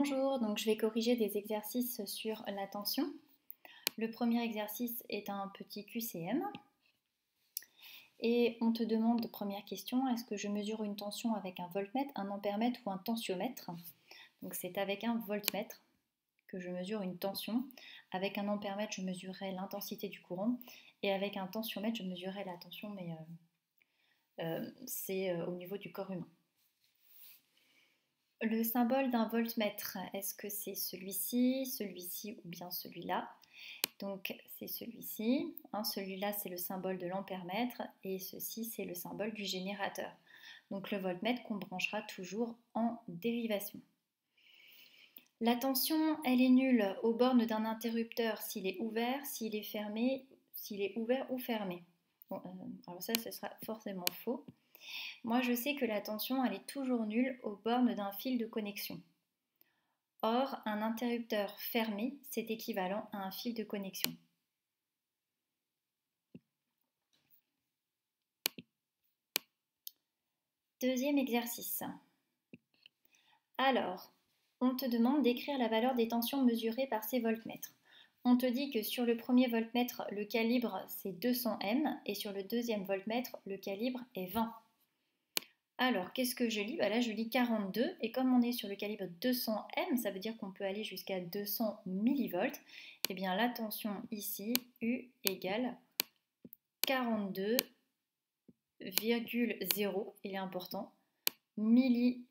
Bonjour, donc je vais corriger des exercices sur la tension. Le premier exercice est un petit QCM. Et on te demande, première question, est-ce que je mesure une tension avec un voltmètre, un ampèremètre ou un tensiomètre? Donc c'est avec un voltmètre que je mesure une tension. Avec un ampèremètre, je mesurerai l'intensité du courant. Et avec un tensiomètre, je mesurerai la tension, mais c'est au niveau du corps humain. Le symbole d'un voltmètre, est-ce que c'est celui-ci, celui-ci ou bien celui-là? Donc c'est celui-ci, celui-là c'est le symbole de l'ampèremètre et ceci c'est le symbole du générateur. Donc le voltmètre qu'on branchera toujours en dérivation. La tension elle est nulle aux bornes d'un interrupteur s'il est ouvert, s'il est fermé, s'il est ouvert ou fermé. Bon, alors ça ce sera forcément faux. Moi je sais que la tension elle est toujours nulle aux bornes d'un fil de connexion. Or, un interrupteur fermé, c'est équivalent à un fil de connexion. Deuxième exercice. Alors, on te demande d'écrire la valeur des tensions mesurées par ces voltmètres. On te dit que sur le premier voltmètre, le calibre c'est 200 M et sur le deuxième voltmètre, le calibre est 20. Alors, qu'est-ce que je lis? Là, je lis 42 et comme on est sur le calibre 200 M, ça veut dire qu'on peut aller jusqu'à 200 millivolts. Et bien, la tension ici, U égale 42,0, il est important, millivolts.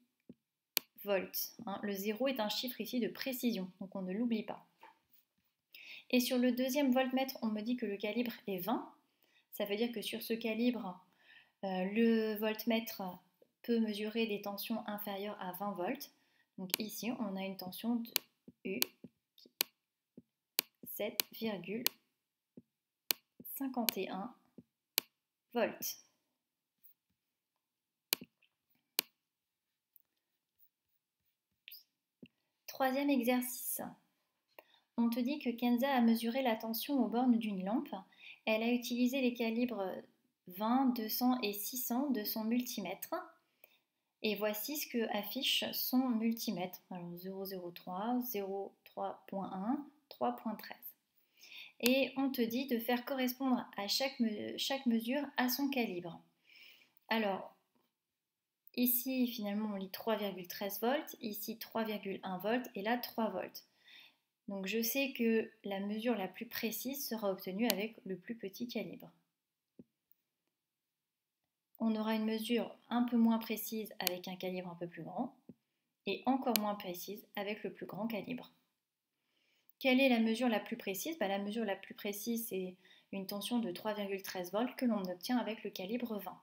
Le 0 est un chiffre ici de précision, donc on ne l'oublie pas. Et sur le deuxième voltmètre, on me dit que le calibre est 20. Ça veut dire que sur ce calibre, le voltmètre peut mesurer des tensions inférieures à 20 volts. Donc ici, on a une tension de U qui est 7,51 volts. Troisième exercice. On te dit que Kenza a mesuré la tension aux bornes d'une lampe. Elle a utilisé les calibres 20, 200 et 600 de son multimètre. Et voici ce que affiche son multimètre. Alors 003, 03.1, 3.13. Et on te dit de faire correspondre à chaque mesure à son calibre. Alors, ici, finalement, on lit 3,13 volts, ici 3,1 volts et là 3 volts. Donc je sais que la mesure la plus précise sera obtenue avec le plus petit calibre. On aura une mesure un peu moins précise avec un calibre un peu plus grand et encore moins précise avec le plus grand calibre. Quelle est la mesure la plus précise? La mesure la plus précise, c'est une tension de 3,13 volts que l'on obtient avec le calibre 20.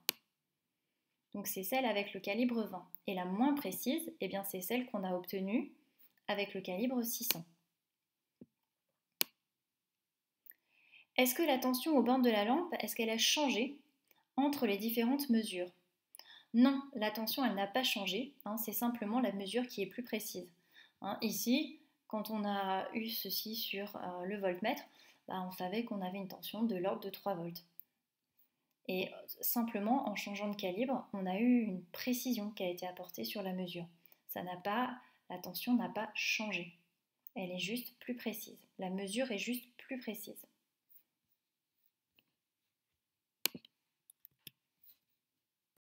Donc c'est celle avec le calibre 20. Et la moins précise, c'est celle qu'on a obtenue avec le calibre 600. Est-ce que la tension aux bornes de la lampe, est-ce qu'elle a changé entre les différentes mesures? Non, la tension, elle n'a pas changé. C'est simplement la mesure qui est plus précise. Ici, quand on a eu ceci sur le voltmètre, on savait qu'on avait une tension de l'ordre de 3 volts. Et simplement, en changeant de calibre, on a eu une précision qui a été apportée sur la mesure. La tension n'a pas changé. Elle est juste plus précise. La mesure est juste plus précise.